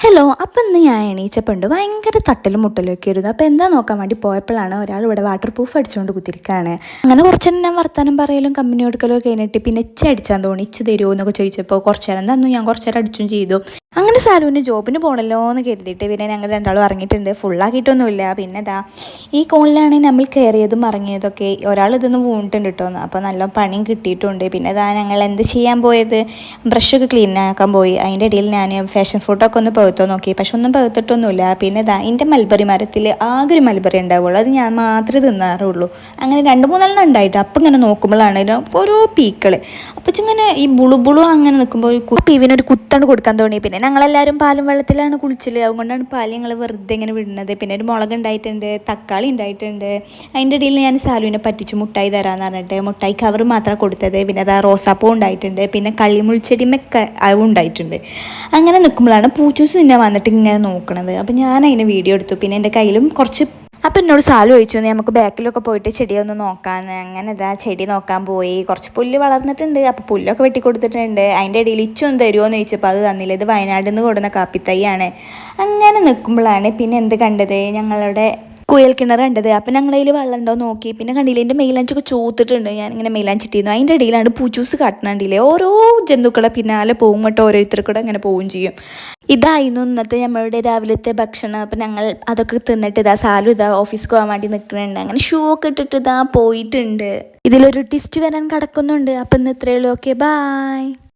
Hello, അപ്പം ഇന്ന് ഞാൻ എണീച്ചപ്പുണ്ട് ഭയങ്കര തട്ടലും മുട്ടലും ഒക്കെ ആയിരുന്നു. അപ്പോൾ എന്താ നോക്കാൻ വേണ്ടി പോയപ്പോഴാണ് ഒരാൾ ഇവിടെ വാട്ടർ പ്രൂഫ് അടിച്ചുകൊണ്ട് കുത്തിരിക്കുകയാണ്. അങ്ങനെ കുറച്ച് നേരം ഞാൻ വർത്താനം പറയലും കമ്പനി കൊടുക്കലും ഒക്കെ കഴിഞ്ഞിട്ട് പിന്നെ ഇച്ച അടിച്ചാൻ തോന്നി, ഇച്ച് തരുമോ എന്നൊക്കെ ചോദിച്ചപ്പോൾ കുറച്ച് നേരം തന്നു. ഞാൻ കുറച്ച് നേരം അടിച്ചും ചെയ്തു. അങ്ങനെ സാലൂന് ജോബിന് പോകണല്ലോ എന്ന് കരുതിയിട്ട് പിന്നെ ഞങ്ങൾ രണ്ടാളും ഇറങ്ങിയിട്ടുണ്ട്. ഫുള്ളാക്കിയിട്ടൊന്നുമില്ല. പിന്നെ ഇതാ ഈ കോണിലാണെങ്കിൽ നമ്മൾ കയറിയതും ഇറങ്ങിയതൊക്കെ ഒരാൾ ഇതൊന്ന് വീണിട്ടുണ്ട് കേട്ടോ. അപ്പോൾ നല്ല പണിയും കിട്ടിയിട്ടുണ്ട്. പിന്നെ ഇതാ ഞങ്ങൾ എന്ത് ചെയ്യാൻ പോയത്, ബ്രഷൊക്കെ ക്ലീൻ ആക്കാൻ പോയി. അതിൻ്റെ ഇടയിൽ ഞാൻ ഫാഷൻ ഫോട്ടോക്കെ ഒന്ന് പഴുത്തോ നോക്കി, പക്ഷെ ഒന്നും പഴുത്തിട്ടൊന്നുമില്ല. പിന്നെ ഇതാ എൻ്റെ മൽബറി മരത്തിൽ ആകെ ഒരു മൽബറി ഉണ്ടാവുള്ളൂ, അത് ഞാൻ മാത്രമേ തിന്നാറുള്ളൂ. അങ്ങനെ 2-3 ഉണ്ടായിട്ട് അപ്പം ഇങ്ങനെ നോക്കുമ്പോഴാണ് ഓരോ പീക്കൾ. അപ്പം ഇങ്ങനെ ഈ ബുളു അങ്ങനെ നിൽക്കുമ്പോൾ പീവിനൊരു കുത്താണ് കൊടുക്കാൻ തോന്നി. പിന്നെ ഞങ്ങളെല്ലാവരും പാലും വെള്ളത്തിലാണ് കുളിച്ചത്, അതുകൊണ്ടാണ് പാല് ഞങ്ങൾ വെറുതെ ഇങ്ങനെ വിടുന്നത്. പിന്നെ ഒരു മുളക് ഉണ്ടായിട്ടുണ്ട്, തക്കാളി ഉണ്ടായിട്ടുണ്ട്. അതിൻ്റെ ഇടയിൽ ഞാൻ സാലുവിനെ പറ്റിച്ചു മുട്ടായി തരാമെന്ന് പറഞ്ഞിട്ട് മുട്ടായി കവർ മാത്രമാണ് കൊടുത്തത്. പിന്നെ അതാ റോസാപ്പൂ ഉണ്ടായിട്ടുണ്ട്, പിന്നെ കള്ളിമുൾച്ചെടിമൊക്കെ അതും ഉണ്ടായിട്ടുണ്ട്. അങ്ങനെ നിൽക്കുമ്പോഴാണ് പൂച്ചൂസ് പിന്നെ വന്നിട്ട് ഇങ്ങനെ നോക്കണത്. അപ്പം ഞാൻ അതിന് വീഡിയോ എടുത്തു. പിന്നെ എൻ്റെ കയ്യിലും കുറച്ച്, അപ്പം എന്നോട് സാലു ചോദിച്ചു നമുക്ക് ബാക്കിലൊക്കെ പോയിട്ട് ചെടിയൊന്ന് നോക്കാമെന്ന്. അങ്ങനെ ഇതാ ചെടി നോക്കാൻ പോയി. കുറച്ച് പുല്ല് വളർന്നിട്ടുണ്ട്, അപ്പോൾ പുല്ലൊക്കെ വെട്ടി കൊടുത്തിട്ടുണ്ട്. അതിൻ്റെ ഇടയിൽ ഇച്ചൊന്ന് തരുമോ എന്ന് ചോദിച്ചപ്പോൾ അത് തന്നില്ല. ഇത് വയനാട്ടിൽ നിന്ന് കൊടുന്ന കാപ്പിത്തൈയാണ്. അങ്ങനെ നിൽക്കുമ്പോഴാണ് പിന്നെ എന്ത് കണ്ടത്, ഞങ്ങളുടെ കുയൽ കിണർ കണ്ടത്. അപ്പം ഞങ്ങളതിൽ വെള്ളം ഉണ്ടോ നോക്കി. പിന്നെ കണ്ടില്ല എൻ്റെ മെയിലാഞ്ചൊക്കെ ചോത്തിട്ടുണ്ട്. ഞാനിങ്ങനെ മെയിലാഞ്ചിട്ടിരുന്നു. അതിൻ്റെ ഇടയിലാണ് പൂച്ചൂസ് കാട്ടണണ്ടില്ലേ ഓരോ ജന്തുക്കളെ പിന്നാലെ പോകും കേട്ടോ, ഓരോരുത്തർക്കൂടെ അങ്ങനെ പോവുകയും ചെയ്യും. ഇതായിരുന്നു ഇന്നത്തെ നമ്മളുടെ രാവിലത്തെ ഭക്ഷണം. അപ്പം ഞങ്ങൾ അതൊക്കെ തിന്നിട്ട് ഇതാ സാലു ഇതാ ഓഫീസിൽ പോകാൻ വേണ്ടി നിൽക്കുന്നുണ്ട്. അങ്ങനെ ഷൂ ഒക്കെ ഇട്ടിട്ട് ഇതാ പോയിട്ടുണ്ട്. ഇതിലൊരു ട്വിസ്റ്റ് വരാൻ കിടക്കുന്നുണ്ട്. അപ്പം ഇന്ന് ഇത്രയേ ഉള്ളൂ. Okay, bye.